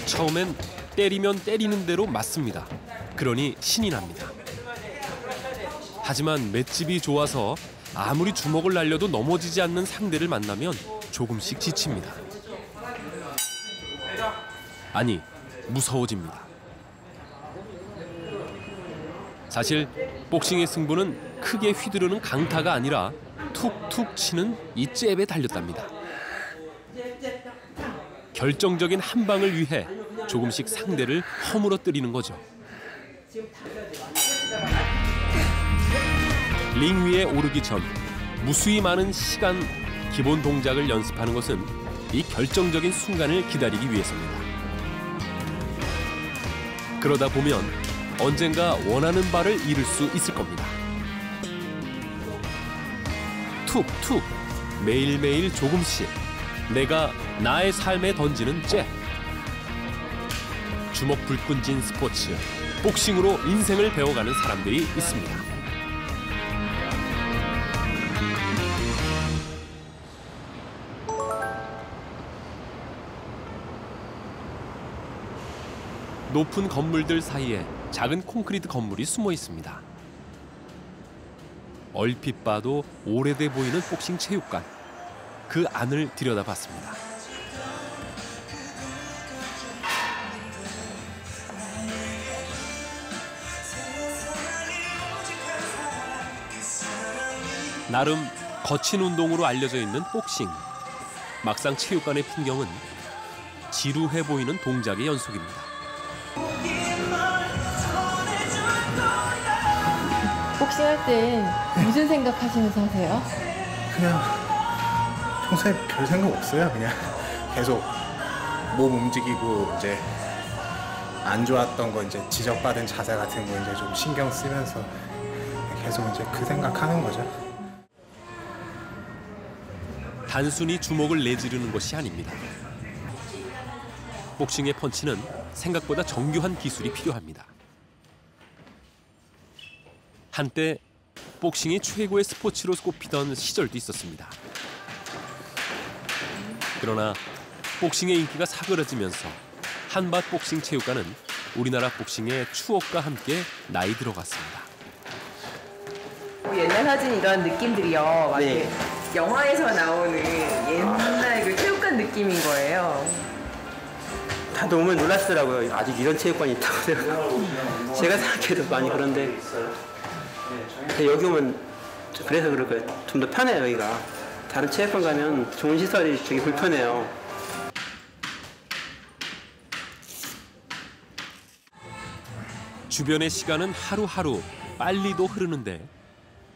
처음엔 때리면 때리는 대로 맞습니다. 그러니 신이 납니다. 하지만 맷집이 좋아서 아무리 주먹을 날려도 넘어지지 않는 상대를 만나면 조금씩 지칩니다. 아니, 무서워집니다. 사실 복싱의 승부는 크게 휘두르는 강타가 아니라 툭툭 치는 이 잽에 달렸답니다. 결정적인 한 방을 위해 조금씩 상대를 허물어뜨리는 거죠. 링 위에 오르기 전 무수히 많은 시간 기본 동작을 연습하는 것은 이 결정적인 순간을 기다리기 위해서입니다. 그러다 보면 언젠가 원하는 바를 이룰 수 있을 겁니다. 툭툭 매일매일 조금씩 내가 나의 삶에 던지는 잽. 주먹 불끈진 스포츠, 복싱으로 인생을 배워가는 사람들이 있습니다. 높은 건물들 사이에 작은 콘크리트 건물이 숨어 있습니다. 얼핏 봐도 오래돼 보이는 복싱 체육관. 그 안을 들여다봤습니다. 나름 거친 운동으로 알려져 있는 복싱. 막상 체육관의 풍경은 지루해 보이는 동작의 연속입니다. 복싱할 때 무슨 생각하시면서 하세요? 그냥 평소에 별 생각 없어요. 그냥 계속 몸 움직이고 이제 안 좋았던 거 이제 지적받은 자세 같은 거 이제 좀 신경 쓰면서 계속 이제 그 생각하는 거죠. 단순히 주먹을 내지르는 것이 아닙니다. 복싱의 펀치는 생각보다 정교한 기술이 필요합니다. 한때 복싱이 최고의 스포츠로 꼽히던 시절도 있었습니다. 그러나 복싱의 인기가 사그라지면서 한밭 복싱 체육관은 우리나라 복싱의 추억과 함께 나이 들어갔습니다. 옛날 사진 이런 느낌들이요. 막 네. 영화에서 나오는 옛날 그 체육관 느낌인 거예요. 다 너무 놀랐더라고요. 아직 이런 체육관이 있다고 생각하고. 제가 생각해도 많이 그런데 여기 오면 그래서 그럴 거예요. 좀 더 편해요, 여기가. 다른 체육관 가면 좋은 시설이 되게 불편해요. 주변의 시간은 하루하루 빨리도 흐르는데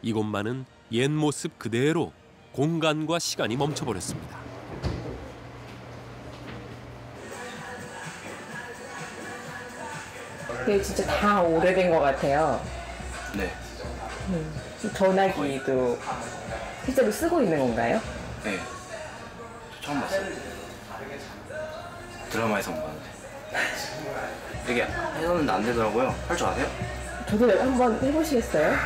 이곳만은 옛 모습 그대로 공간과 시간이 멈춰버렸습니다. 근데 진짜 다 오래된 것 같아요. 네. 전화기도 실제로 쓰고 있는 건가요? 네. 저 처음 봤어요. 드라마에서만 봤는데. 이게 해서는 안 되더라고요. 할 줄 아세요? 저도 한번 해보시겠어요?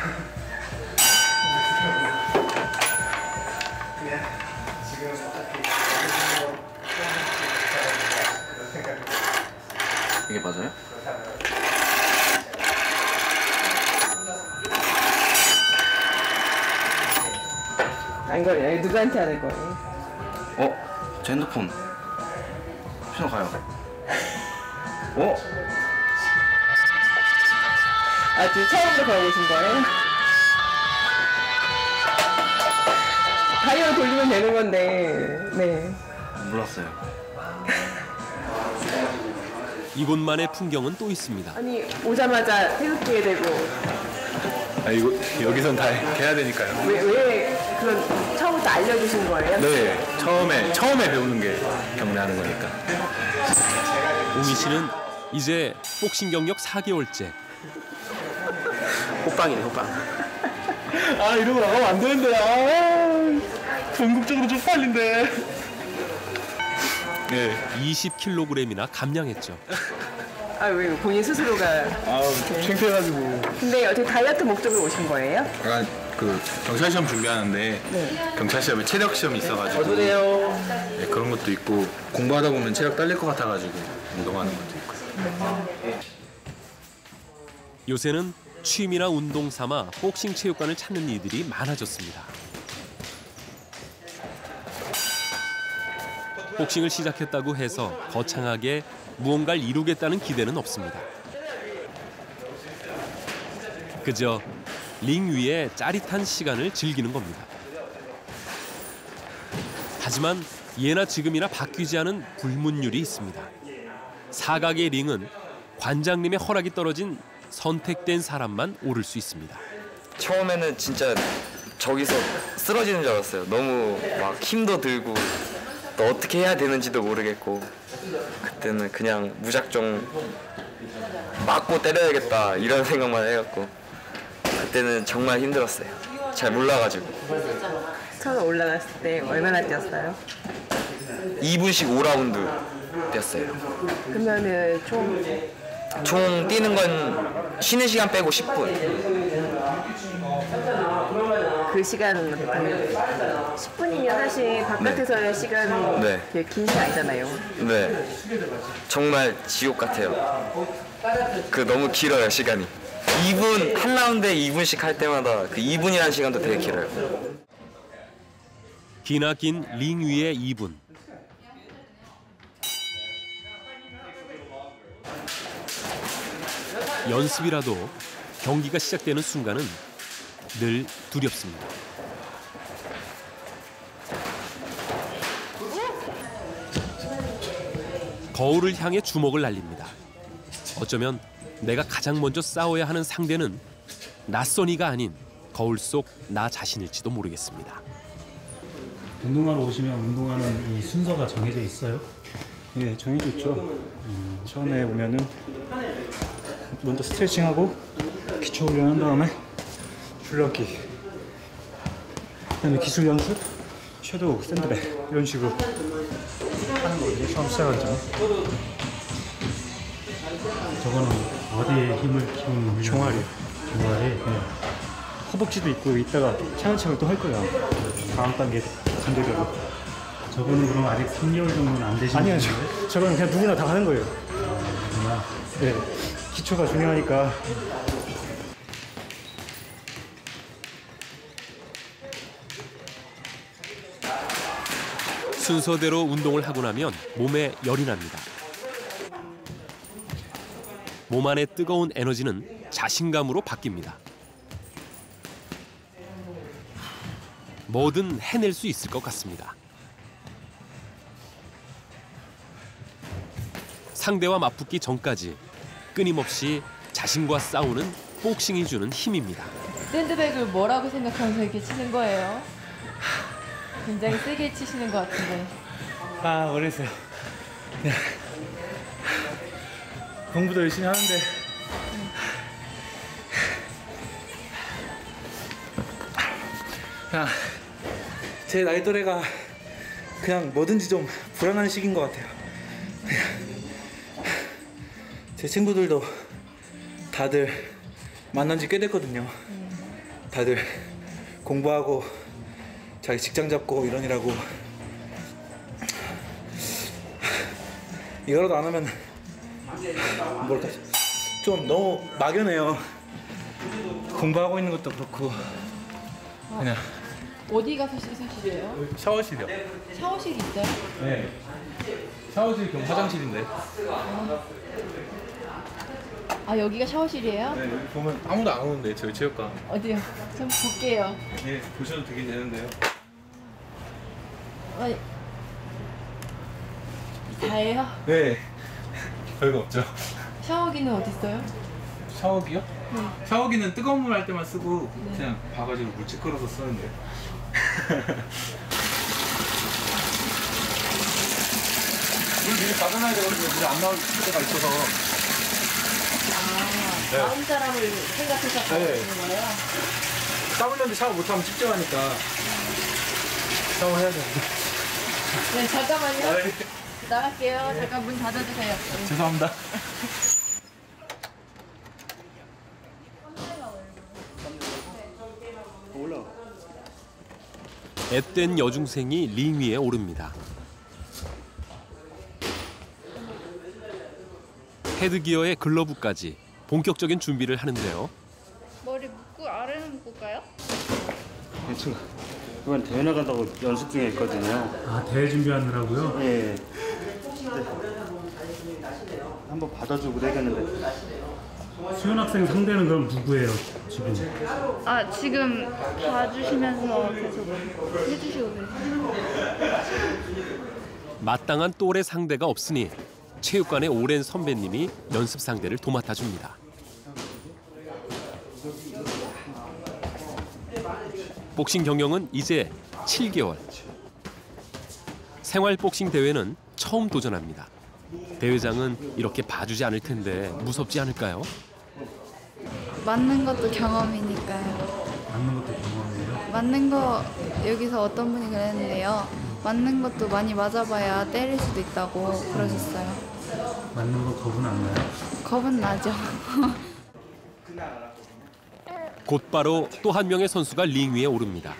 이게 맞아요? 안 걸려요. 누구한테 하는 거예요? 제 핸드폰. 신호 가요. 어? 아, 지금 처음으로 걸어보신 거예요? 다이얼 돌리면 되는 건데, 네. 몰랐어요. 이곳만의 풍경은 또 있습니다. 아니, 오자마자 태극기에 대고, 이거 여기선 다 해야 되니까요. 왜 그런, 처음부터 알려주신 거예요? 네, 처음에 배우는 게 경례하는 거니까. 웅이 씨는 이제 복싱 경력 4개월째. 호빵이네, 호빵. 아, 이러고 나가면 안 되는데. 전국적으로 좀 빨린데. 네. 20kg이나 감량했죠. 아, 왜 본인 스스로가. 아우, 창피해가지고. 근데 어떻게 다이어트 목적으로 오신 거예요? 약간 그 경찰 시험 준비하는데 경찰 시험에 체력 시험이 있어가지고 어서오세요. 네, 그런 것 것도 있고 공부하다 보면 체력 딸릴 것 같아가지고 운동하는 것도 있고요. 요새는 취미나 운동 삼아 복싱 체육관을 찾는 이들이 많아졌습니다. 복싱을 시작했다고 해서 거창하게 무언가를 이루겠다는 기대는 없습니다. 그저 링 위에 짜릿한 시간을 즐기는 겁니다. 하지만 예나 지금이나 바뀌지 않은 불문율이 있습니다. 사각의 링은 관장님의 허락이 떨어진 선택된 사람만 오를 수 있습니다. 처음에는 진짜 저기서 쓰러지는 줄 알았어요. 너무 막 힘도 들고 또 어떻게 해야 되는지도 모르겠고 그때는 그냥 무작정 맞고 때려야겠다 이런 생각만 해갖고 그때는 정말 힘들었어요. 잘 몰라가지고. 처음 올라갔을 때 얼마나 뛰었어요? 2분씩 5라운드 뛰었어요. 그러면은 총 뛰는 건 쉬는 시간 빼고 10분. 그 시간은 10분이면 사실 바깥에서의 시간은 네. 되게 긴 시간 아니잖아요. 네. 정말 지옥 같아요. 그 너무 길어요, 시간이. 2분, 한 라운드에 2분씩 할 때마다 그 2분이라는 시간도 되게 길어요. 기나긴 링 위의 2분. 연습이라도 경기가 시작되는 순간은 늘 두렵습니다. 거울을 향해 주먹을 날립니다. 어쩌면 내가 가장 먼저 싸워야 하는 상대는 낯선 이가 아닌 거울 속 나 자신일지도 모르겠습니다. 운동하러 오시면 운동하는 이 순서가 정해져 있어요? 네, 정해져 있죠. 처음에 오면은 먼저 스트레칭하고 기초 훈련한 다음에 줄넘기, 그다음에 기술 연습, 섀도우, 샌드백 이런 식으로 하는 거거든요. 처음 시작하기 전에. 저거는 어디에 힘을 키우는 훈련? 종아리. 종아리? 네. 허벅지도 있고 이따가 차근차근 또 할 거야. 다음 단계 단계별로. 저거는 그럼 아직 3개월 정도는 안 되신 아니요, 건가요? 저건 그냥 누구나 다 하는 거예요. 그러나 네, 기초가 중요하니까. 순서대로 운동을 하고 나면 몸에 열이 납니다. 몸 안의 뜨거운 에너지는 자신감으로 바뀝니다. 뭐든 해낼 수 있을 것 같습니다. 상대와 맞붙기 전까지 끊임없이 자신과 싸우는 복싱이 주는 힘입니다. 샌드백을 뭐라고 생각하면서 이렇게 치는 거예요? 굉장히 세게 치시는 것 같은데. 아, 어렸어요. 그냥 공부도 열심히 하는데 그냥 제 나이 또래가 그냥 뭐든지 좀 불안한 시기인 것 같아요. 제 친구들도 다들 만난 지 꽤 됐거든요. 다들 공부하고 자기 직장 잡고 이러느라고 이거라도 안 하면 뭘까 좀 너무 막연해요. 공부하고 있는 것도 그렇고 그냥 어디 가서 씻으시래요? 샤워실이요. 샤워실이 있어요? 네. 샤워실 겸 화장실인데. 아, 여기가 샤워실이에요? 네, 여기 보면 아무도 안 오는데 저희 체육관. 어디요? 좀 볼게요. 네, 보셔도 되긴 되는데요. 아니, 다예요? 네. 별거 없죠. 샤워기는 어디 있어요? 샤워기요? 네. 샤워기는 뜨거운 물 할 때만 쓰고 그냥 봐가지고 물 찌끄러서 쓰는데. 물 미리 받아놔야 되거든요. 물이 안 나올 때가 있어서. 아, 다음 사람을 생각해서 가시는 거예요? 땀 흘렸는데 샤워 못하면 찝찝하니까 샤워해야 되는데. 네, 잠깐만요. 네. 나갈게요. 잠깐 문 닫아주세요. 죄송합니다. 앳된 여중생이 링 위에 오릅니다. 헤드기어에 글러브까지 본격적인 준비를 하는데요. 머리 묶고 아래는 묶을까요? 괜찮아. 이번 대회 나간다고 연습 중에 있거든요. 아, 대회 준비하느라고요? 예. 한번 받아주고 그러겠는데. 수현 학생 상대는 그럼 누구예요, 지금? 아, 지금 봐주시면서 계속 해주시고 계세요. 마땅한 또래 상대가 없으니 체육관의 오랜 선배님이 연습 상대를 도맡아 줍니다. 복싱 경영은 이제 7개월. 생활 복싱 대회는 처음 도전합니다. 대회장은 이렇게 봐주지 않을 텐데 무섭지 않을까요? 맞는 것도 경험이니까요. 맞는 것도 경험이에요? 맞는 거 여기서 어떤 분이 그랬는데요. 맞는 것도 많이 맞아봐야 때릴 수도 있다고 그러셨어요. 맞는 거 겁은 안 나요? 겁은 나죠. 곧바로 또 한 명의 선수가 링 위에 오릅니다.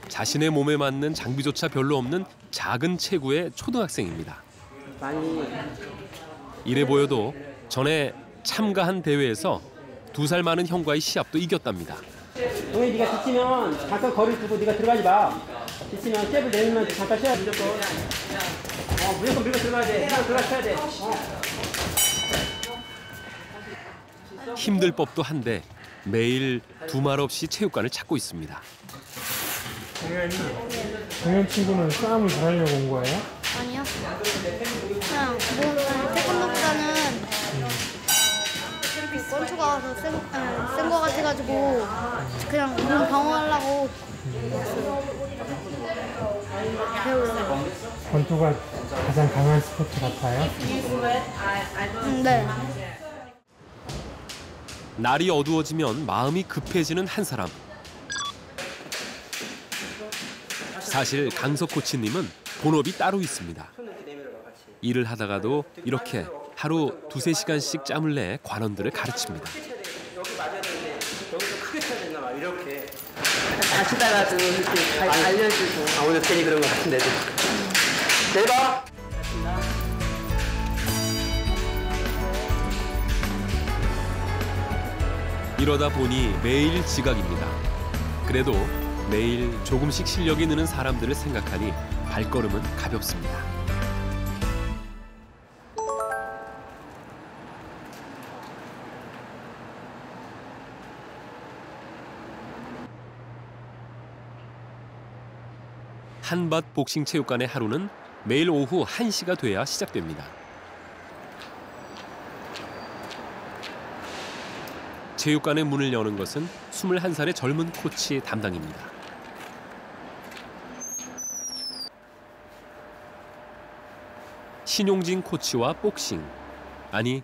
자신의 몸에 맞는 장비조차 별로 없는 작은 체구의 초등학생입니다. 이래 보여도 전에 참가한 대회에서 2살 많은 형과의 시합도 이겼답니다. 동현이 네가 지치면 잠깐 거리 두고 네가 들어가지 마. 지치면 잽을 내리면 잠깐 쉬어야 무조건. 무조건 밀고 들어가야 돼. 그냥 들어가야 돼. 힘들 법도 한데 매일 두말 없이 체육관을 찾고 있습니다. 동현 친구는 싸움을 잘하려고 온 거예요? 아니요. 그냥 태권도보다는 권투가 더 센 거 같아가지고 그냥 몸 방어하려고 배우려고. 권투가 가장 강한 스포츠 같아요? 네. 날이 어두워지면 마음이 급해지는 한 사람. 사실 강석 코치님은 본업이 따로 있습니다. 일을 하다가도 이렇게 하루 2-3시간씩 짬을 내 관원들을 가르칩니다. 여기 맞아야 되는데 여기서 크게 쳐야 됐나 봐. 이렇게. 다치다가도 이렇게 알려주고. 오늘 괜히 그런 것 같은데. 대박! 이러다 보니 매일 지각입니다. 그래도 매일 조금씩 실력이 느는 사람들을 생각하니 발걸음은 가볍습니다. 한밭 복싱 체육관의 하루는 매일 오후 1시가 돼야 시작됩니다. 체육관의 문을 여는 것은 21살의 젊은 코치 담당입니다. 신용진 코치와 복싱. 아니,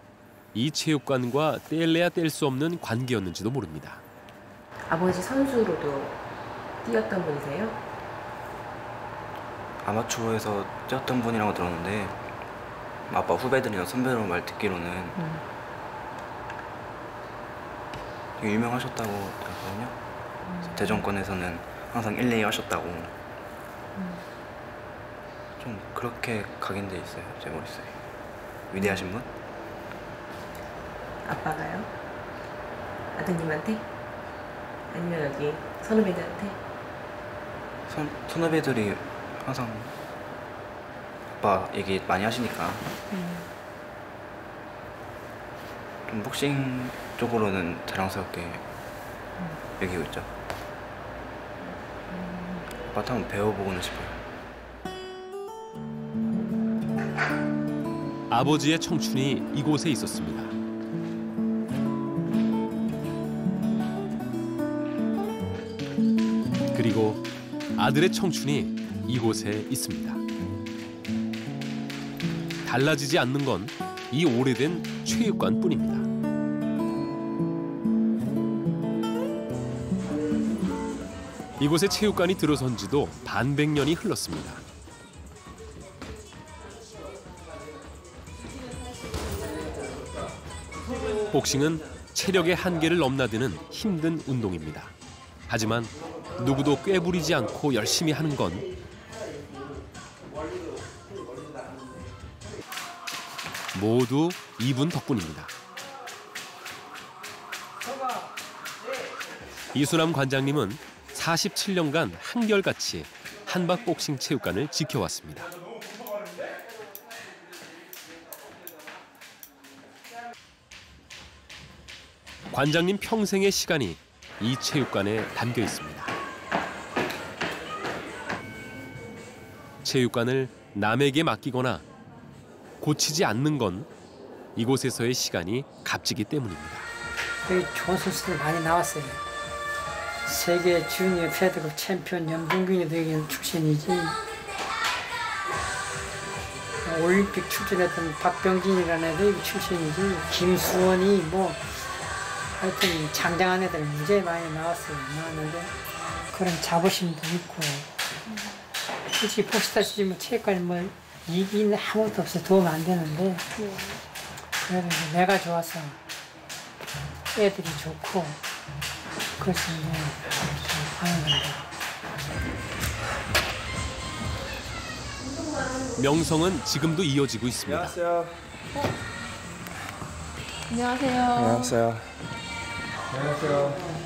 이 체육관과 뗄래야 뗄 수 없는 관계였는지도 모릅니다. 아버지 선수로도 뛰었던 분이세요? 아마추어에서 뛰었던 분이라고 들었는데 아빠 후배들이나 선배로 말 듣기로는 되게 유명하셨다고 들었거든요. 대전권에서는 항상 1, 2 하셨다고. 좀 그렇게 각인돼 있어요, 제 머릿속에. 위대하신 분? 아빠가요? 아드님한테? 아니면 여기 선후배들한테? 선후배들이 항상 아빠 얘기 많이 하시니까 좀 복싱 쪽으로는 자랑스럽게 여기고 있죠. 아빠한테 한번 배워보고는 싶어요. 아버지의 청춘이 이곳에 있었습니다. 그리고 아들의 청춘이 이곳에 있습니다. 달라지지 않는 건 이 오래된 체육관뿐입니다. 이곳에 체육관이 들어선 지도 반백년이 흘렀습니다. 복싱은 체력의 한계를 넘나드는 힘든 운동입니다. 하지만 누구도 꾀부리지 않고 열심히 하는 건 모두 이분 덕분입니다. 이수남 관장님은 47년간 한결같이 한박복싱 체육관을 지켜왔습니다. 관장님 평생의 시간이 이 체육관에 담겨 있습니다. 체육관을 남에게 맡기거나 고치지 않는 건 이곳에서의 시간이 값지기 때문입니다. 여기 좋은 선수들 많이 나왔어요. 세계 주니어 패드급 챔피언 연봉균이 되긴 출신이지. 올림픽 출전했던 박병진이라는 애도 여기 출신이지. 김수원이 뭐 하여튼 장장한 애들 문제 많이 나왔는데 그런 자부심도 있고. 솔직히 보시다시피 뭐 체육관이 뭐 이기는 아무것도 없어 도움 안 되는데 그래도 내가 좋아서 애들이 좋고 그래서 이제 하는 건데. 명성은 지금도 이어지고 있습니다. 안녕하세요. 안녕하세요. 안녕하세요. 안녕하세요.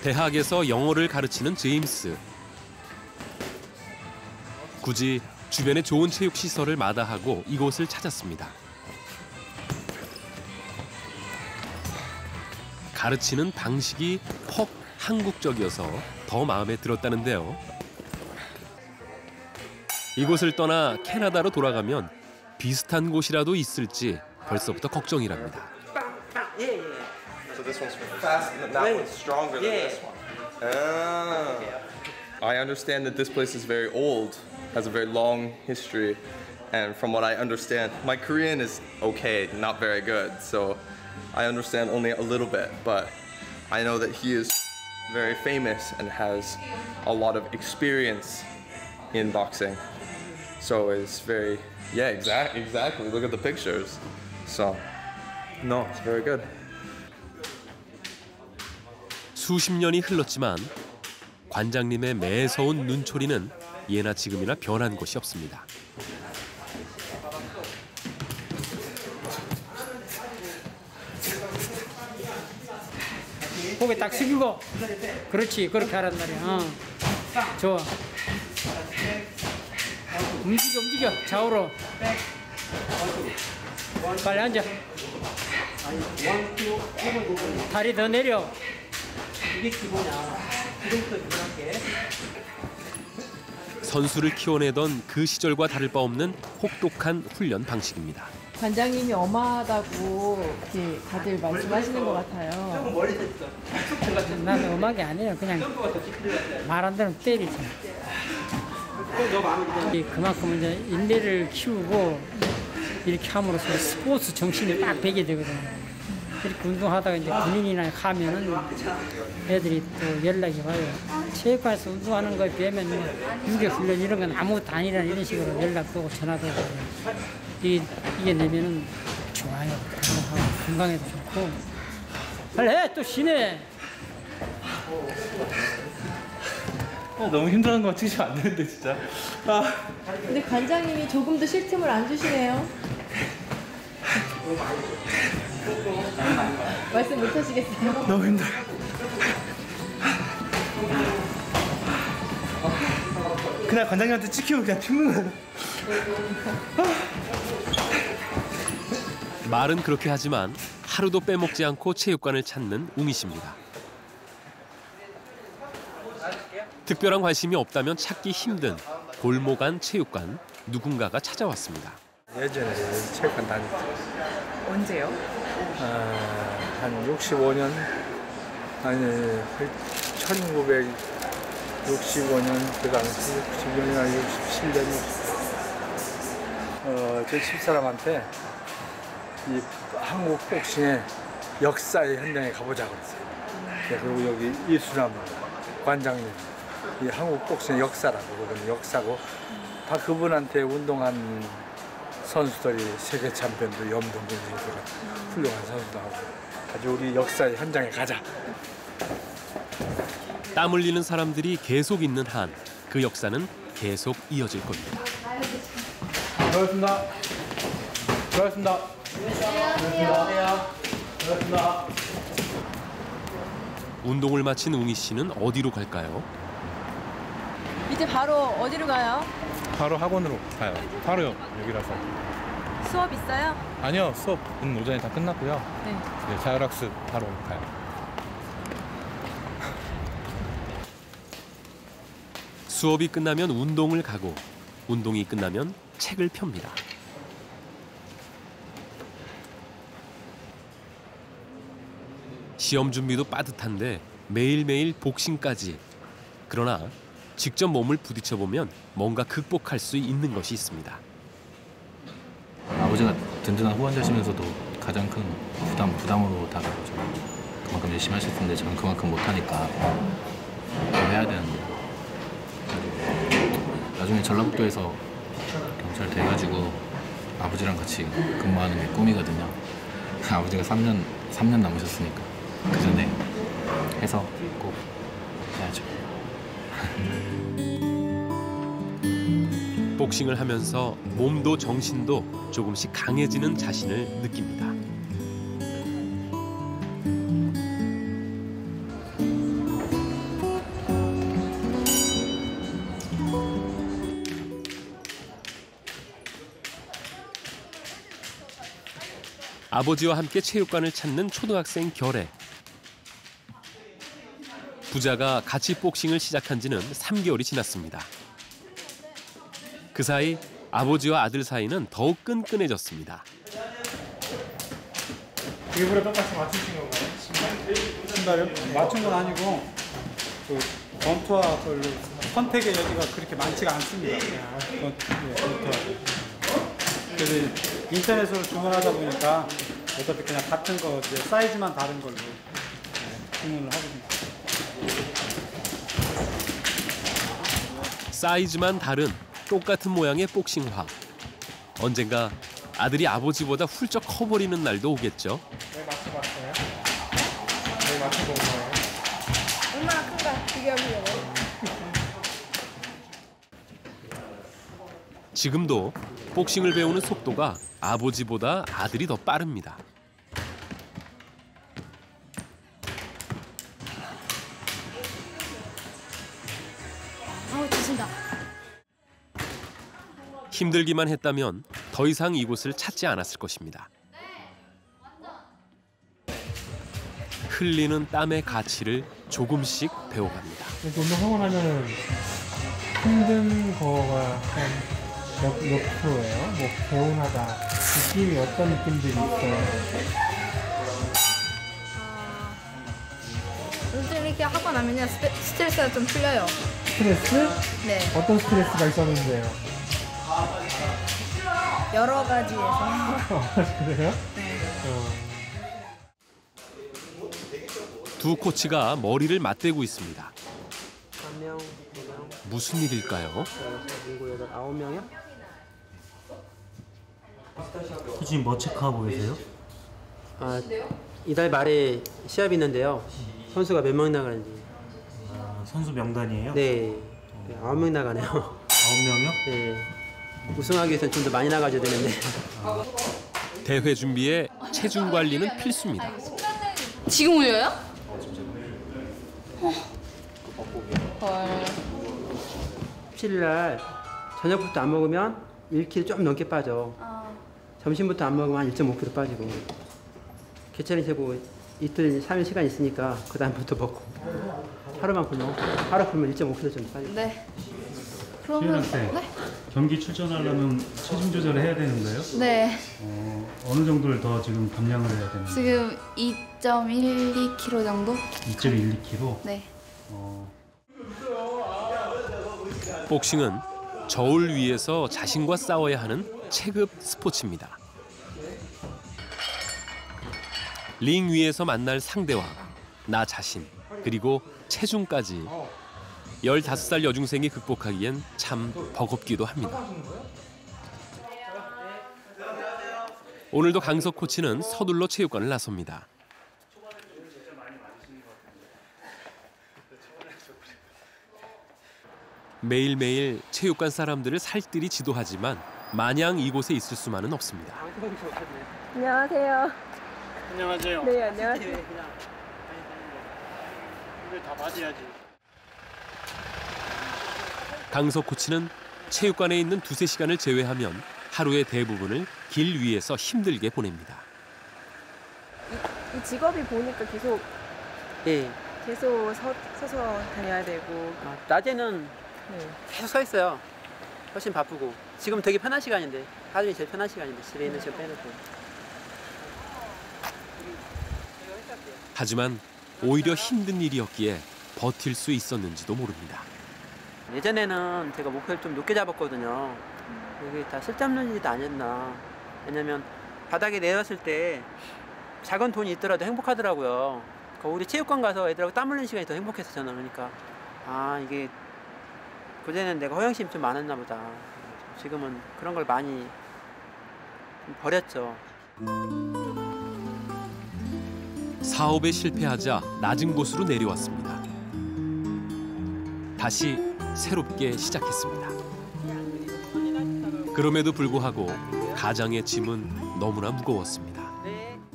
대학에서 영어를 가르치는 제임스. 굳이 주변에 좋은 체육 시설을 마다하고 이곳을 찾았습니다. 가르치는 방식이 퍽 한국적이어서 더 마음에 들었다는데요. 이곳을 떠나 캐나다로 돌아가면 비슷한 곳이라도 있을지 벌써부터 걱정이랍니다. So this one's fast, and that one's stronger than this one. I understand that this place is very old, has a very long history, and from what I understand, my Korean is okay, not very good, so I understand only a little bit, but I know that he is very famous and has a lot of experience in boxing. So it's very, yeah, exactly. Look at the pictures. So, no, it's very good. 수십 년이 흘렀지만 관장님의 매서운 눈초리는 예나 지금이나 변한 것이 없습니다. 고개 딱 숙이고 그렇지 그렇게 하란 말이야. 좋아. 움직여 좌우로. 빨리 앉아. 다리 더 내려. 이게 기본이야. 선수를 키워내던 그 시절과 다를 바 없는 혹독한 훈련 방식입니다. 관장님이 엄하다고 이렇게 다들 말씀하시는 것 같아요. 나는 엄하게 아니에요. 그냥 말 안 되면 때리지. 그만큼 이제 인내를 키우고 이렇게 함으로써 스포츠 정신이 딱 배게 되거든요. 이렇게 운동하다가 이제 군인이나 가면은 애들이 또 연락이 와요. 체육관에서 운동하는 거에 비하면 유격 훈련 이런 건 아무것도 아니라는 이런 식으로 연락도 오고 전화도 오고 이게 내면은 좋아요. 건강에도 좋고. 빨리 해! 또 쉬네! 너무 힘들어하는 거 치시면 안 되는데 진짜. 근데 관장님이 조금도 쉴 틈을 안 주시네요. 말씀 못 하시겠어요? 너무 힘들어. 그날 관장님한테 찍히고 그냥 죽는 거야. 말은 그렇게 하지만 하루도 빼먹지 않고 체육관을 찾는 웅이 씨입니다. 특별한 관심이 없다면 찾기 힘든 골목 안 체육관, 누군가가 찾아왔습니다. 예전에 체육관 다녔죠. 언제요? 한 65년, 아니 1965년 그 당시 65년 아니 67년 제 집사람한테 이 한국 복싱의 역사의 현장에 가보자고 그랬어요. 그리고 여기 이수남 관장님 이 한국 복싱의 역사라고 그러면 역사고 다 그분한테 운동한 선수들이 세계 챔피언도 염동근이 훌륭한 선수도 하고 아주 우리 역사의 현장에 가자. 땀 흘리는 사람들이 계속 있는 한 그 역사는 계속 이어질 겁니다. 수고하셨습니다. 수고하셨습니다. 수고하셨습니다. 운동을 마친 웅이 씨는 어디로 갈까요? 이제 바로 어디로 가요? 바로 학원으로 가요. 바로요, 여기라서. 수업 있어요? 아니요, 수업은 오전에 다 끝났고요. 네. 네, 자율학습 바로 가요. 수업이 끝나면 운동을 가고 운동이 끝나면 책을 펴니다. 시험 준비도 빠듯한데 매일매일 복싱까지. 그러나 직접 몸을 부딪혀보면 뭔가 극복할 수 있는 것이 있습니다. 아버지가 든든한 후원자시면서도 가장 큰 부담으로 다가오죠. 그만큼 열심히 하실 텐데 저는 그만큼 못하니까 해야 되는데 나중에 전라북도에서 경찰 돼가지고 아버지랑 같이 근무하는 게 꿈이거든요. 아버지가 3년 남으셨으니까 그 전에 해서 꼭 해야죠. 복싱을 하면서 몸도 정신도 조금씩 강해지는 자신을 느낍니다. 아버지와 함께 체육관을 찾는 초등학생 결애. 부자가 같이 복싱을 시작한 지는 3개월이 지났습니다. 그 사이 아버지와 아들 사이는 더욱 끈끈해졌습니다. 일부러 똑같이 맞추신 건가요? 신발요? 맞춘 건 아니고 그 권투와 별로 선택의 여지가 그렇게 많지가 않습니다. 그래서 인터넷으로 주문하다 보니까 어차피 그냥 같은 거 이제 사이즈만 다른 걸로 주문을 하거든요. 사이즈만 다른 똑같은 모양의 복싱화. 언젠가 아들이 아버지보다 훌쩍 커버리는 날도 오겠죠. 왜 맞춰봤어요? 왜 맞춰본 거예요? 얼마나 큰가 비교해보려고. 지금도 복싱을 배우는 속도가 아버지보다 아들이 더 빠릅니다. 지친다. 힘들기만 했다면 더 이상 이곳을 찾지 않았을 것입니다. 흘리는 땀의 가치를 조금씩 배워갑니다. 운동하고 나면 힘든 거가 한 몇 프로예요? 뭐 개운하다. 느낌이 어떤 느낌들이 있어요? 요즘 이렇게 하고 나면 스트레스가 좀 풀려요. 스트레스? 네. 어떤 스트레스가 있었는데요? 여러 가지에서. 그래요? 네. 두 코치가 머리를 맞대고 있습니다. 3명, 4명. 무슨 일일까요? 7, 8, 9명이요? 지금 뭐 체크하고 계세요? 이달 말에 시합이 있는데요. 선수가 몇 명 나가는지. 선수 명단이에요? 네. 9명 나가네요. 9명이요? 네. 우승하기 위해서는 좀 더 많이 나가줘야 되는데. 대회 준비에 체중 관리는 필수입니다. 지금 울려요? 헐. 17일 저녁부터 안 먹으면 1kg 좀 넘게 빠져. 점심부터 안 먹으면 한 1.5kg 빠지고. 개천이 세고 이틀, 3일 시간 있으니까 그 다음부터 먹고. 하루만 풀면 1.5kg 정도 빠지고. 네. 시은 학생, 네? 경기 출전하려면 체중 조절을 해야 되는데요? 네. 어느 정도를 더 지금 감량을 해야 되는지? 지금 2.12kg 정도? 2.12kg? 네. 복싱은 저울 위에서 자신과 싸워야 하는 체급 스포츠입니다. 링 위에서 만날 상대와 나 자신, 그리고 체중까지 15살 여중생이 극복하기엔 참 버겁기도 합니다. 오늘도 강석 코치는 서둘러 체육관을 나섭니다. 매일매일 체육관 사람들을 살뜰히 지도하지만 마냥 이곳에 있을 수만은 없습니다. 안녕하세요. 안녕하세요. 네, 안녕하세요. 이거 다 맞아야지. 강석 코치는 체육관에 있는 2~3시간을 제외하면 하루의 대부분을 길 위에서 힘들게 보냅니다. 이 직업이 보니까 계속 예. 계속 서서 다녀야 되고. 낮에는 네. 계속 서 있어요. 훨씬 바쁘고. 지금 되게 편한 시간인데. 하루에 제일 편한 시간인데. 집에 있는 시간 빼놓고. 하지만 오히려 힘든 일이었기에 버틸 수 있었는지도 모릅니다. 예전에는 제가 목표를 좀 높게 잡았거든요. 이게 다 쓸데없는 일이 아니었나. 왜냐면 바닥에 내렸을 때 작은 돈이 있더라도 행복하더라고요. 우리 체육관 가서 애들하고 땀 흘리는 시간이 더 행복했어요, 저는. 그러니까 아, 이게 그전에는 내가 허영심이 좀 많았나 보다. 지금은 그런 걸 많이 버렸죠. 사업에 실패하자 낮은 곳으로 내려왔습니다. 다시 새롭게 시작했습니다. 그럼에도 불구하고 가장의 짐은 너무나 무거웠습니다.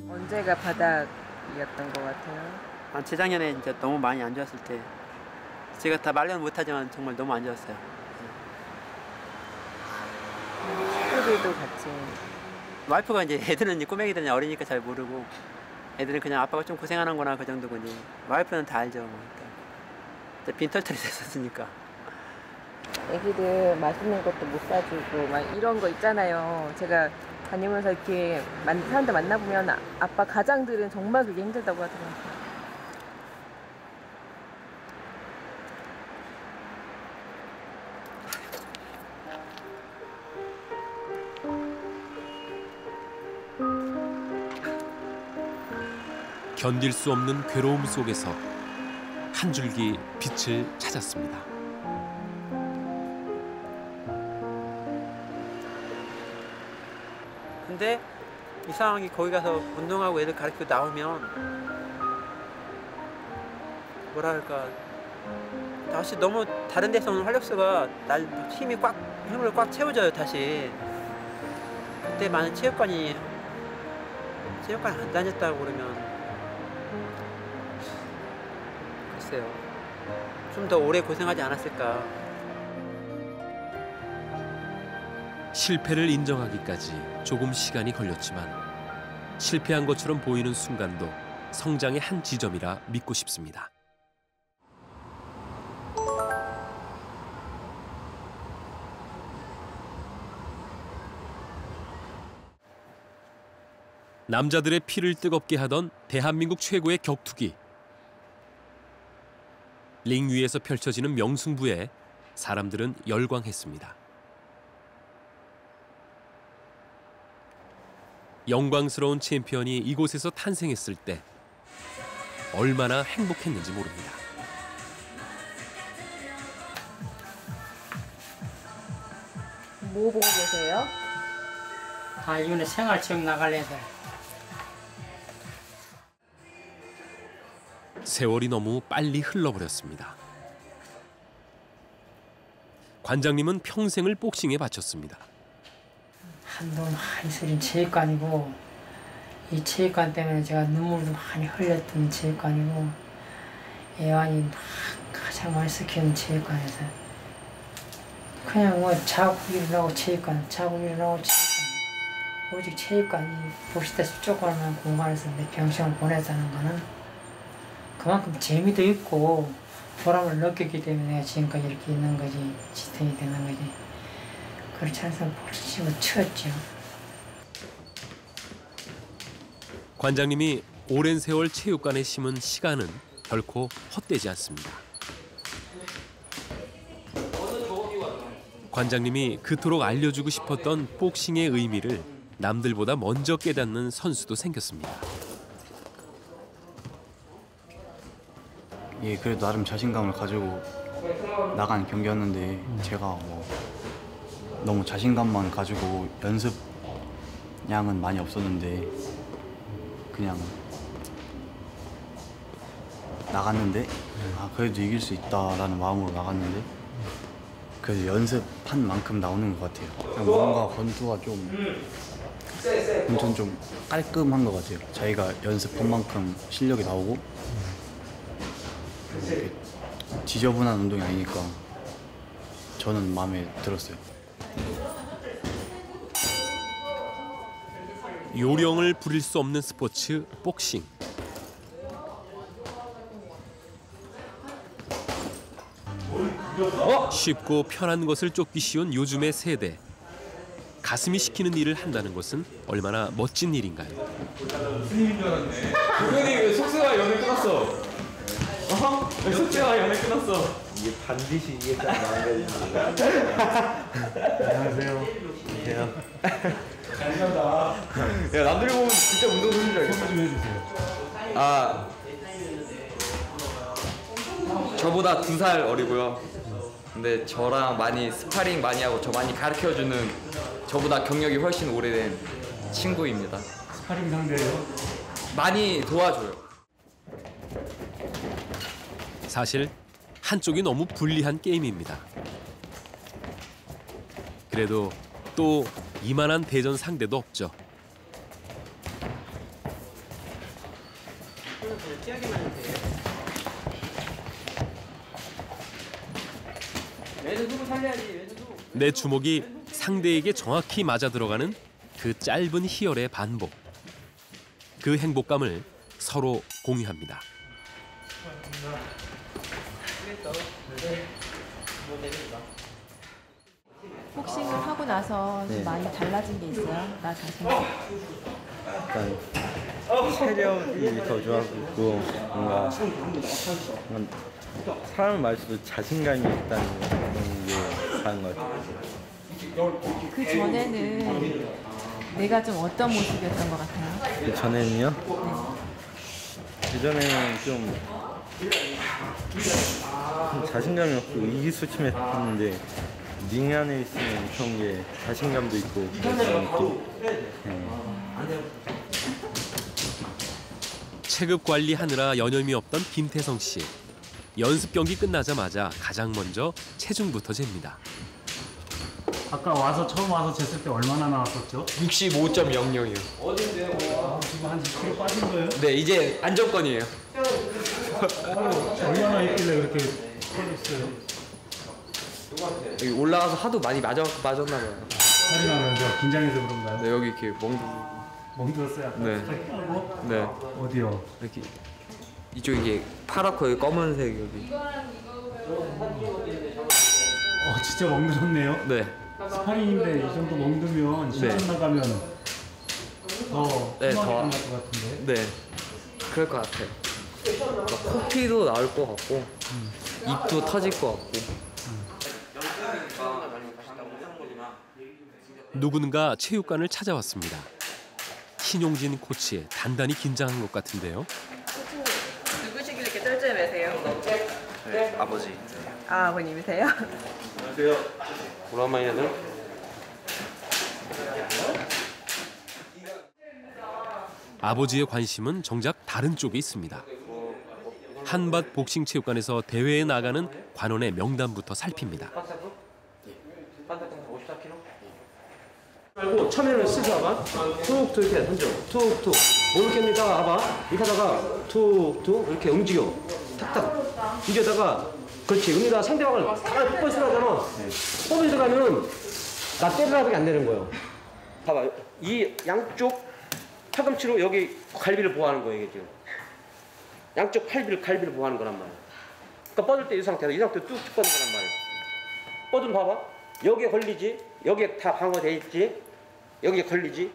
언제가 바닥이었던 것 같아요? 재작년에 이제 너무 많이 안 좋았을 때 제가 다 말로는 못하지만 정말 너무 안 좋았어요. 친구들도 같이. 와이프가 이제 애들은 이제 꼬맹이들은 어리니까 잘 모르고 애들은 그냥 아빠가 좀 고생하는 거나 그 정도고 이제 와이프는 다 알죠. 그러니까 빈털털이 됐었으니까. 애기들 맛있는 것도 못 사주고 막 이런 거 있잖아요. 제가 다니면서 이렇게 사람들 만나보면 아빠 가장들은 정말 그게 힘들다고 하더라고요. 견딜 수 없는 괴로움 속에서 한 줄기 빛을 찾았습니다. 근데 이상하게 거기 가서 운동하고 애들 가르치고 나오면 뭐랄까 다시 너무 다른 데서 오는 활력소가 날 힘을 꽉 채워줘요. 다시 그때 만약 체육관 안 다녔다고 그러면 글쎄요 좀 더 오래 고생하지 않았을까. 실패를 인정하기까지 조금 시간이 걸렸지만 실패한 것처럼 보이는 순간도 성장의 한 지점이라 믿고 싶습니다. 남자들의 피를 뜨겁게 하던 대한민국 최고의 격투기. 링 위에서 펼쳐지는 명승부에 사람들은 열광했습니다. 영광스러운 챔피언이 이곳에서 탄생했을 때 얼마나 행복했는지 모릅니다. 뭐 보고 계세요? 이번에 생활체육 나갈 애들. 세월이 너무 빨리 흘러버렸습니다. 관장님은 평생을 복싱에 바쳤습니다. 한돈 많이 쓰린 체육관이고 이 체육관 때문에 제가 눈물도 많이 흘렸던 체육관이고 애완이 가장 많이 스키는 체육관에서 그냥 뭐 자고 일어나고 체육관 자고 일어나고 체육관 오직 체육관이 보시다시피 조그마한 공간에서 내 평생을 보냈다는 거는 그만큼 재미도 있고 보람을 느꼈기 때문에 내가 지금까지 이렇게 있는 거지 지탱이 되는 거지. 그렇지 않으면 볼치고 치웠죠. 관장님이 오랜 세월 체육관에 심은 시간은 결코 헛되지 않습니다. 관장님이 그토록 알려주고 싶었던 복싱의 의미를 남들보다 먼저 깨닫는 선수도 생겼습니다. 예, 그래도 나름 자신감을 가지고 나간 경기였는데 제가 뭐 너무 자신감만 가지고 연습 양은 많이 없었는데 그냥 나갔는데 그래도 이길 수 있다라는 마음으로 나갔는데 그래서 연습한 만큼 나오는 것 같아요. 그냥 뭔가 권투가 좀 엄청 좀 깔끔한 것 같아요. 자기가 연습한 만큼 실력이 나오고 이렇게 지저분한 운동이 아니니까 저는 마음에 들었어요. 요령을 부릴 수 없는 스포츠 복싱. 쉽고 편한 것을 쫓기 쉬운 요즘의 세대. 가슴이 시키는 일을 한다는 것은 얼마나 멋진 일인가요? 교수님 왜 속세와 연애 끊었어? 왜 속세와 연애 끊었어? 이게 반드시 이게 딱 망가집니다. 안녕하세요. 안녕하세요. 감사합니다. 야, 남들이 보면 진짜 운동선수인 줄 알겠어. 좀 해주세요. 아, 저보다 2살 어리고요. 근데 저랑 많이 스파링 많이 하고 저 많이 가르쳐주는 저보다 경력이 훨씬 오래된 친구입니다. 스파링 상대예요? 많이 도와줘요. 사실 한쪽이 너무 불리한 게임입니다. 그래도 또 이만한 대전 상대도 없죠. 내 주먹이 상대에게 정확히 맞아 들어가는 그 짧은 희열의 반복. 그 행복감을 서로 공유합니다. 복싱을 하고 나서 좀 네. 많이 달라진 게 있어요? 나 자신. 약간 체력이 더 좋아지고 뭔가 사람 말수도 자신감이 있다는 게 다른 것 같아요. 그 전에는 내가 좀 어떤 모습이었던 것 같아요? 그 전에는요? 그 전에는 좀 자신감이 없고 의기소침했는데 링 안에 있으면 그런 게 자신감도 있고 그런 느낌. 체급 관리하느라 여념이 없던 김태성 씨. 연습 경기 끝나자마자 가장 먼저 체중부터 잽니다. 아까 와서 처음 와서 쟀을 때 얼마나 나왔었죠? 65.00이요. 지금 한 20kg 빠진 거예요? 네, 이제 안정권이에요. 얼마나 있길래 그렇게 커졌어요? 여기 올라가서 하도 많이 맞았나 봐요. 살이 나면서 긴장해서 그런가요? 네, 여기 이렇게 멍들었어요? 아까 네. 살이 끼고? 네. 어디요? 이렇게 이쪽 이게 파랗고 여기 검은색 여기. 진짜 멍들었네요? 네. 스파링인데 이 정도 멍들면 시합 네. 나가면 더 네, 심하게 더. 끝날 것 같은데? 네. 그럴 것 같아요. 코피도 나올 것 같고 입도 터질 것 같고. 누군가 체육관을 찾아왔습니다. 신용진 코치에 단단히 긴장한 것 같은데요. 누구시길래 이렇게 쩔쩔매세요? 네, 아버지. 아, 아버님이세요? 안녕하세요. 오랜만이네요. 아버지의 관심은 정작 다른 쪽에 있습니다. 한밭 복싱 체육관에서 대회에 나가는 관원의 명단부터 살핍니다. 말고 처음에는 쓰지 와봐. 툭툭 이렇게 던져. 툭툭. 이렇게 했다가 와봐. 이렇게 하다가 툭툭 이렇게 움직여. 탁탁. 이겨다가 그렇지. 여기다 상대방을 가만히 뽀뽀해서 하잖아. 뽀뽀해서 가면은 나 때리라는 게 안 되는 거예요. 봐봐. 이 양쪽 팔꿈치로 여기 갈비를 보호하는 거예요, 이게 지금. 양쪽 갈비를 보호하는 거란 말이야. 그러니까 뻗을 때 이 상태로 뚝 뻗는 거란 말이야. 뻗으면 봐봐. 여기에 걸리지. 여기에 다 방어돼 있지. 여기에 걸리지.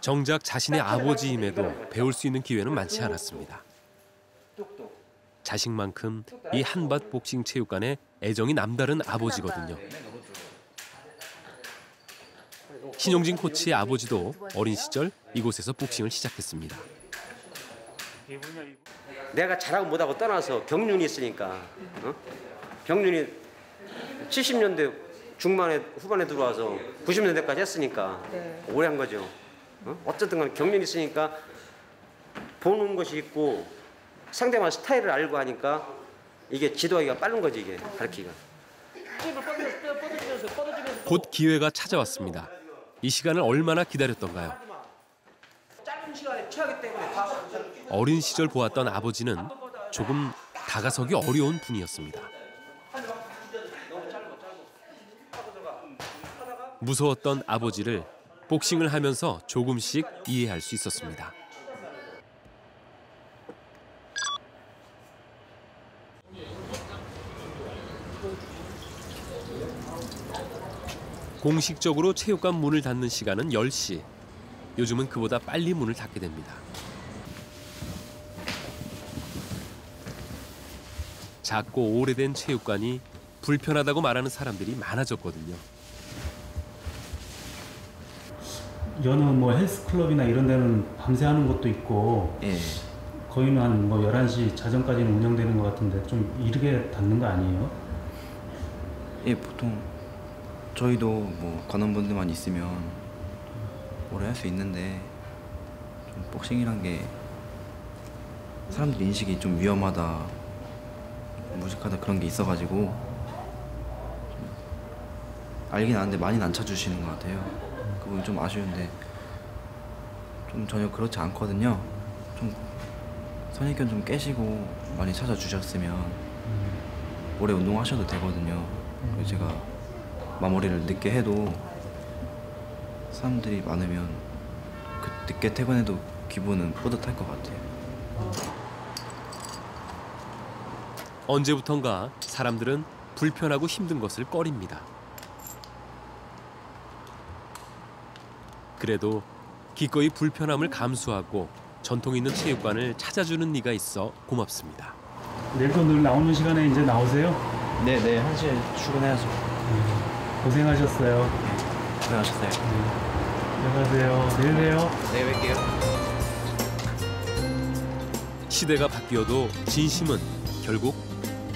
정작 자신의 아버지임에도 배울 수 있는 기회는 많지 않았습니다. 자식만큼 이 한밭 복싱 체육관에 애정이 남다른 아버지거든요. 신용진 코치의 아버지도 어린 시절 이곳에서 복싱을 시작했습니다. 내가 잘하고 못하고 떠나서 경륜이 있으니까. 경륜이 70년대 중반에 후반에 들어와서 90년대까지 했으니까 네. 오래 한 거죠. 어쨌든 간에 경륜이 있으니까 보는 것이 있고 상대방 스타일을 알고 하니까 이게 지도하기가 빠른 거지 이게 가르치기가. 곧 기회가 찾아왔습니다. 이 시간을 얼마나 기다렸던가요? 어린 시절 보았던 아버지는 조금 다가서기 어려운 분이었습니다. 무서웠던 아버지를 복싱을 하면서 조금씩 이해할 수 있었습니다. 공식적으로 체육관 문을 닫는 시간은 10시. 요즘은 그보다 빨리 문을 닫게 됩니다. 작고 오래된 체육관이 불편하다고 말하는 사람들이 많아졌거든요. 여느 뭐 헬스클럽이나 이런 데는 밤새 하는 것도 있고 예. 거의는 한 뭐 11시 자정까지는 운영되는 것 같은데 좀 이르게 닫는 거 아니에요? 예, 보통 저희도 뭐 관원분들만 있으면 오래 할 수 있는데 좀 복싱이란 게 사람들 인식이 좀 위험하다, 무식하다 그런 게 있어가지고 알긴 아는데 많이는 안 찾아주시는 것 같아요. 그건 좀 아쉬운데 좀 전혀 그렇지 않거든요. 좀 선입견 좀 깨시고 많이 찾아주셨으면 오래 운동하셔도 되거든요. 그리고 제가 마무리를 늦게 해도 사람들이 많으면 그 늦게 퇴근해도 기분은 뿌듯할 것 같아요. 언제부턴가 사람들은 불편하고 힘든 것을 꺼립니다. 그래도 기꺼이 불편함을 감수하고 전통 있는 체육관을 찾아주는 이가 있어 고맙습니다. 내일도 늘 나오는 시간에 이제 나오세요? 네, 1시에 출근해야죠. 고생하셨어요. 고생하셨어요. 안녕하세요. 내일 봬요. 내일 뵐게요. 시대가 바뀌어도 진심은 결국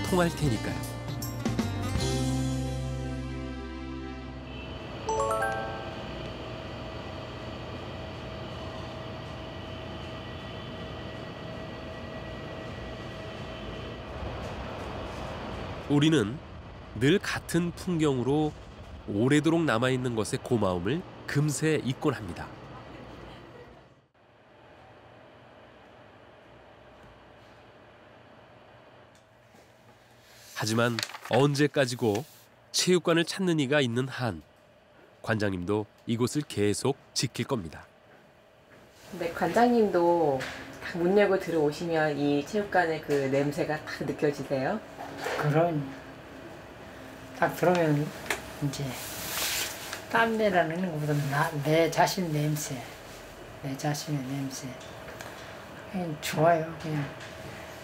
통할 테니까요. 우리는 늘 같은 풍경으로 오래도록 남아있는 것의 고마움을 금세 잊곤 합니다. 하지만 언제까지고 체육관을 찾는 이가 있는 한 관장님도 이곳을 계속 지킬 겁니다. 근데 관장님도 딱 문 열고 들어오시면 이 체육관의 그 냄새가 딱 느껴지세요? 그런 딱 들어오면 이제 땀내라는 것보다 내 자신 냄새, 내 자신의 냄새 그냥 좋아요. 그냥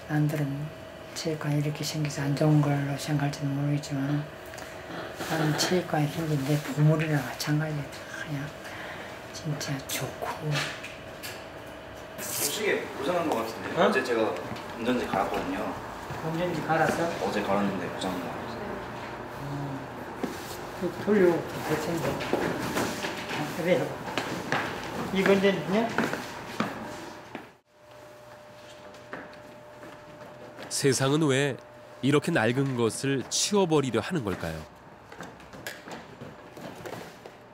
남들은 체육관이 이렇게 생겨서 안 좋은 걸로 생각할지는 모르겠지만 나는 체육관이 생긴 내 보물이나 마찬가지예요. 그냥 진짜 좋고. 시계 고장난 것 같은데 어제 제가 운전지 갈았거든요. 운전지 갈았어? 어제 갈았는데 고장난 것 같아요. 돌리고 대체인데 그래요. 이거 운전지냐? 세상은 왜 이렇게 낡은 것을 치워버리려 하는 걸까요?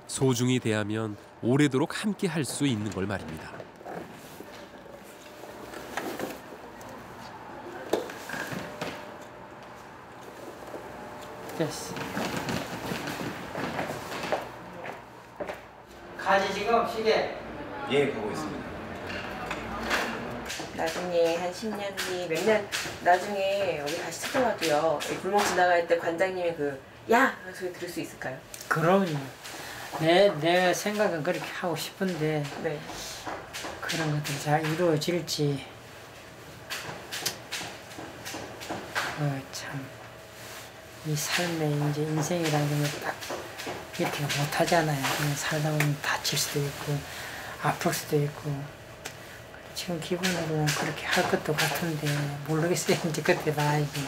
소중히 대하면 오래도록 함께 할 수 있는 걸 말입니다. 됐어. 가지 지금 시계? 예, 가고 있습니다. 나중에 한 10년 뒤, 몇 년 나중에 여기 다시 찾아와도요. 골목 지나갈 때 관장님의 그 야! 하는 소리 들을 수 있을까요? 그럼요. 내 생각은 그렇게 하고 싶은데 네. 그런 것들이 잘 이루어질지 참 이 삶의 이제 인생이라는 게 딱 이렇게 못하잖아요. 그냥 살다 보면 다칠 수도 있고 아플 수도 있고 지금 기본으로는 그렇게 할 것도 같은데 모르겠어요. 이제 그때 봐야지.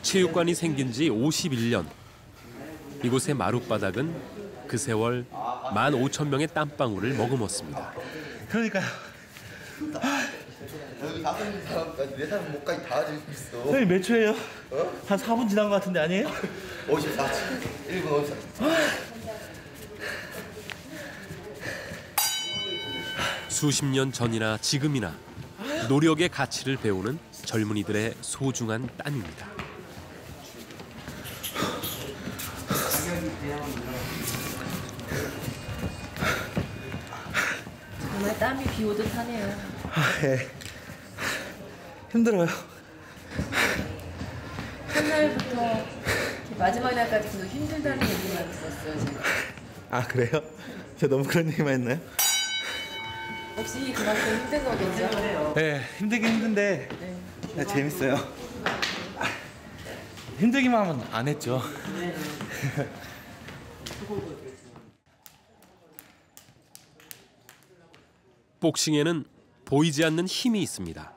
체육관이 생긴 지 51년. 이곳의 마룻바닥은 그 세월 15,000명의 땀방울을 머금었습니다. 그러니까요. 여기 가서 있는 사람까지 내 사람 목까지 다 가지고 있어. 선생님 몇 초예요? 어? 한 4분 지난 것 같은데 아니에요? 54초. 1분 54초. 수십 년 전이나 지금이나 노력의 가치를 배우는 젊은이들의 소중한 땀입니다. 정말 땀이 비 오듯 하네요. 예. 힘들어요. 첫날부터 마지막 날까지 계속 힘들다는 얘기만 들었어요, 제가. 아 그래요? 제가 너무 그런 얘기만 했나요? 혹시 그만큼 힘든 거겠죠? 네, 힘들긴 힘든데 네, 재밌어요. 힘들기만 하면 안 했죠. 복싱에는 보이지 않는 힘이 있습니다.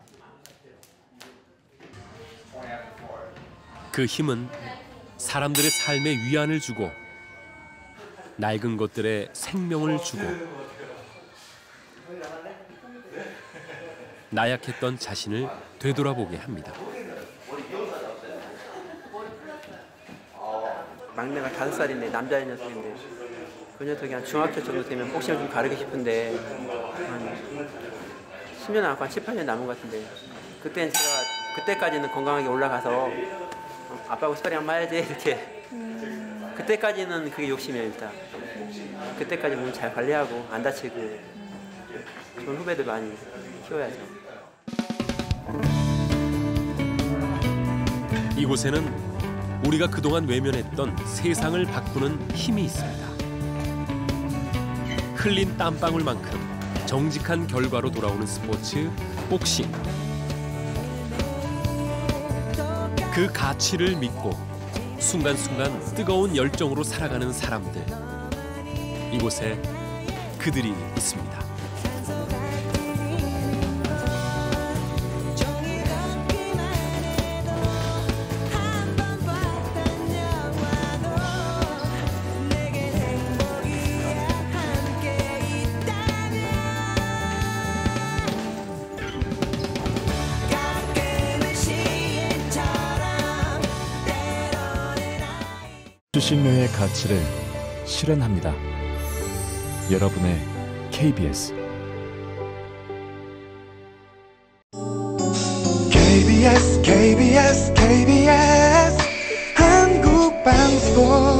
그 힘은 사람들의 삶에 위안을 주고 낡은 것들에 생명을 주고 나약했던 자신을 되돌아보게 합니다. 막내가 5살인데 남자의 녀석인데 그 녀석이 한 중학교 정도 되면 복싱을 좀 가르치고 싶은데 한 10년 남고 한 7, 8년 남은 것 같은데 그때는 제가 그때까지는 건강하게 올라가서 아빠하고 스파링 한번 해야지 이렇게 그때까지는 그게 욕심이에요. 일단 그때까지 몸 잘 관리하고 안 다치고 좋은 후배들 많이 키워야죠. 이곳에는 우리가 그동안 외면했던 세상을 바꾸는 힘이 있습니다. 흘린 땀방울만큼 정직한 결과로 돌아오는 스포츠, 복싱. 그 가치를 믿고 순간순간 뜨거운 열정으로 살아가는 사람들. 이곳에 그들이 있습니다. 수신료의 가치를 실현합니다. 여러분의 KBS KBS 한국방송